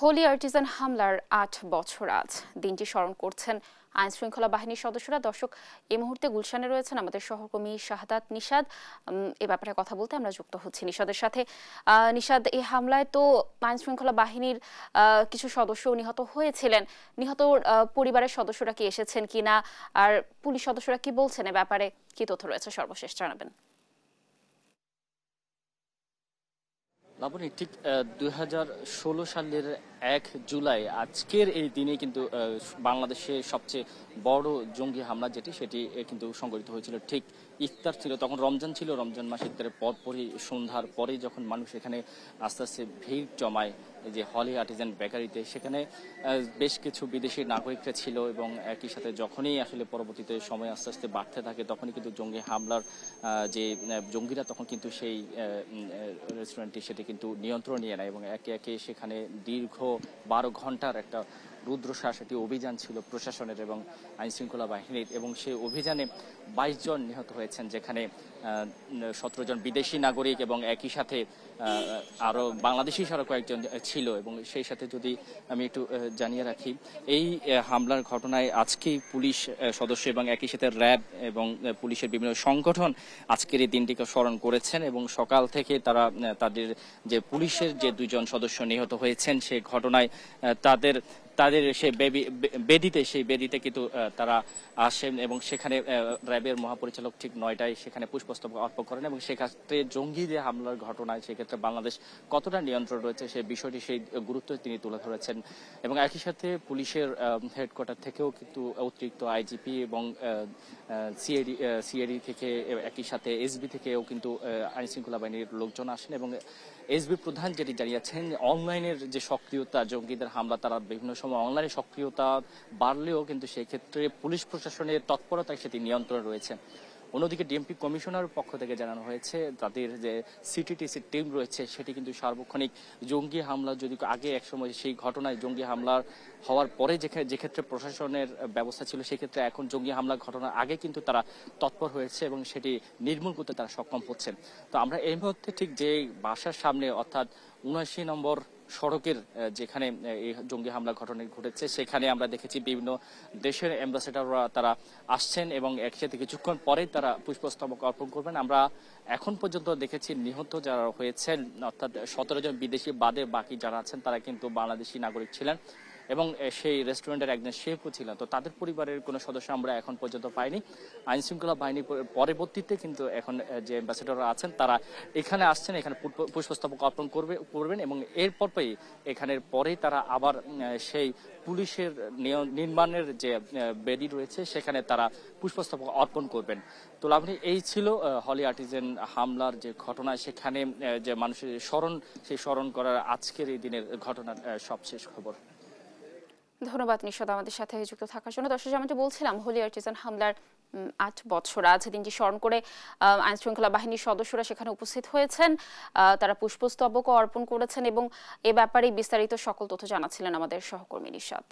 Holey Artisan হামলার ৮ বছর আজ দিনটি স্মরণ করছেন আইন শৃঙ্খলা বাহিনীর সদস্যরা। দর্শক, এই মুহূর্তে গুলশানে রয়েছেন আমাদের সহকর্মী শাহাদাত নিশাদ। এ ব্যাপারে কথা বলতে আমরা যুক্ত হচ্ছি নিশাদের সাথে। নিশাদ, এই হামলায় তো আইন শৃঙ্খলা বাহিনীর কিছু সদস্য নিহত হয়েছিলেন। নিহত পরিবারের সদস্যরা কি এসেছেন কিনা, আর পুলিশ সদস্যরা কি বলছেন এ ব্যাপারে, কি তথ্য রয়েছে সর্বশেষ জানাবেন। লাবণী, ঠিক 2016 সালের 1 জুলাই আজকের এই দিনে কিন্তু বাংলাদেশে সবচেয়ে বড় জঙ্গি হামলা সেটি কিন্তু সংঘটিত হয়েছিল। ঠিক ইফতার ছিল, তখন রমজান ছিল। রমজান মাস ইফতারের পরপরই সন্ধ্যার পরে যখন মানুষ এখানে আস্তে আস্তে ভিড় জমায় যে হলি আর্টিজান বেকারিতে, সেখানে বেশ কিছু বিদেশি নাগরিকরা ছিল এবং একই সাথে যখনই আসলে পরবর্তীতে সময় আস্তে আস্তে বাড়তে থাকে তখনই কিন্তু জঙ্গি হামলার যে জঙ্গিরা তখন কিন্তু সেই রেস্টুরেন্টটি সেটি কিন্তু নিয়ন্ত্রণ নিয়ে নেয় এবং একে একে সেখানে দীর্ঘ 12 ঘন্টার একটা রুদ্রশ্বাস একটি অভিযান ছিল প্রশাসনের এবং আইন শৃঙ্খলা বাহিনীর, এবং সেই অভিযানে 22 জন নিহত হয়েছেন, যেখানে 17 জন বিদেশি নাগরিক এবং একই সাথে আরো বাংলাদেশি আরো কয়েকজন ছিল। এবং সেই সাথে যদি আমি একটু জানিয়ে রাখি, এই হামলার ঘটনায় আজকেই পুলিশ সদস্য এবং একই সাথে র্যাব এবং পুলিশের বিভিন্ন সংগঠন আজকের এই দিনটিকে স্মরণ করেছেন এবং সকাল থেকে তারা তাদের যে পুলিশের যে 2 জন সদস্য নিহত হয়েছেন সেই ঘটনায় তাদের সেই বেদিতে কিন্তু তারা আসেন এবং সেখানে র্যাবের মহাপরিচালক ঠিক 9টায় সেখানে পুষ্পস্তবক অর্পণ করেন এবং সেক্ষেত্রে জঙ্গি যে হামলার ঘটনায় সেক্ষেত্রে বাংলাদেশ কতটা নিয়ন্ত্রণ রয়েছে সেই বিষয়টি, সেই গুরুত্ব তিনি তুলে ধরেছেন। এবং একই সাথে পুলিশের হেডকোয়ার্টার থেকেও কিন্তু অতিরিক্ত আইজিপি এবং সিআইডি থেকে একই সাথে এসবি থেকেও কিন্তু আইন শৃঙ্খলা বাহিনীর লোকজন আসেন এবং এসবি প্রধান যেটি জানিয়েছেন, অনলাইনের যে সক্রিয়তা, জঙ্গিদের হামলা তারা বিভিন্ন সময় অনলাইনে সক্রিয়তা বাড়লেও কিন্তু সেক্ষেত্রে পুলিশ প্রশাসনের তৎপরতায় সেটি নিয়ন্ত্রণ রয়েছে। অন্যদিকে ডিএমপি কমিশনার পক্ষ থেকে জানানো হয়েছে তাদের যে সিটিটিসি টিম রয়েছে সেটি কিন্তু সার্বক্ষণিক জঙ্গি হামলা, যদি আগে একসময় সেই ঘটনায় জঙ্গি হামলার হওয়ার পরে যে ক্ষেত্রে প্রশাসনের ব্যবস্থা ছিল, সেক্ষেত্রে এখন জঙ্গি হামলার ঘটনার আগে কিন্তু তারা তৎপর হয়েছে এবং সেটি নির্মূল করতে তারা সক্ষম হচ্ছেন। তো আমরা এই মুহূর্তে ঠিক যে বাসার সামনে অর্থাৎ 79 নম্বর সড়কের যেখানে এই জঙ্গি হামলা ঘটনা ঘটেছে সেখানে আমরা দেখেছি বিভিন্ন দেশের অ্যাম্বাসেডররা তারা আসছেন এবং একসাথে কিছুক্ষণ পরে তারা পুষ্পস্তবক অর্পণ করবেন। আমরা এখন পর্যন্ত দেখেছি নিহত যারা হয়েছেন অর্থাৎ 17 জন বিদেশি বাদে বাকি যারা আছেন তারা কিন্তু বাংলাদেশি নাগরিক ছিলেন এবং সেই রেস্টুরেন্টের একজন শেফও ছিলেন। তো তাদের পরিবারের কোনো সদস্য আমরা এখন পর্যন্ত পাইনি। আইন শৃঙ্খলা বাহিনী পরবর্তীতে কিন্তু এখন যে অ্যাম্বাসেডররা আছেন তারা এখানে আসছেন, এখানে পুষ্পস্তবক অর্পণ করবেন এবং এরপরই এখানের পরে তারা আবার সেই পুলিশের নির্মাণের যে বেদি রয়েছে সেখানে তারা পুষ্পস্তবক অর্পণ করবেন। তো লাভনি, এই ছিল হলি আর্টিজান হামলার যে ঘটনা, সেখানে যে মানুষের স্মরণ করার আজকের এই দিনের ঘটনার সবশেষ খবর। ধন্যবাদ নিশাদ আমাদের সাথে যুক্ত থাকার জন্য। দর্শক, যেমনটি বলছিলাম, হোলি আর্টিজান হামলার 8 বছর আজ দিনটি স্মরণ করে আইন শৃঙ্খলা বাহিনীর সদস্যরা সেখানে উপস্থিত হয়েছেন। তারা পুষ্পস্তবক অর্পণ করেছেন এবং এ ব্যাপারে বিস্তারিত সকল তথ্য জানাচ্ছিলেন আমাদের সহকর্মী নিশাদ।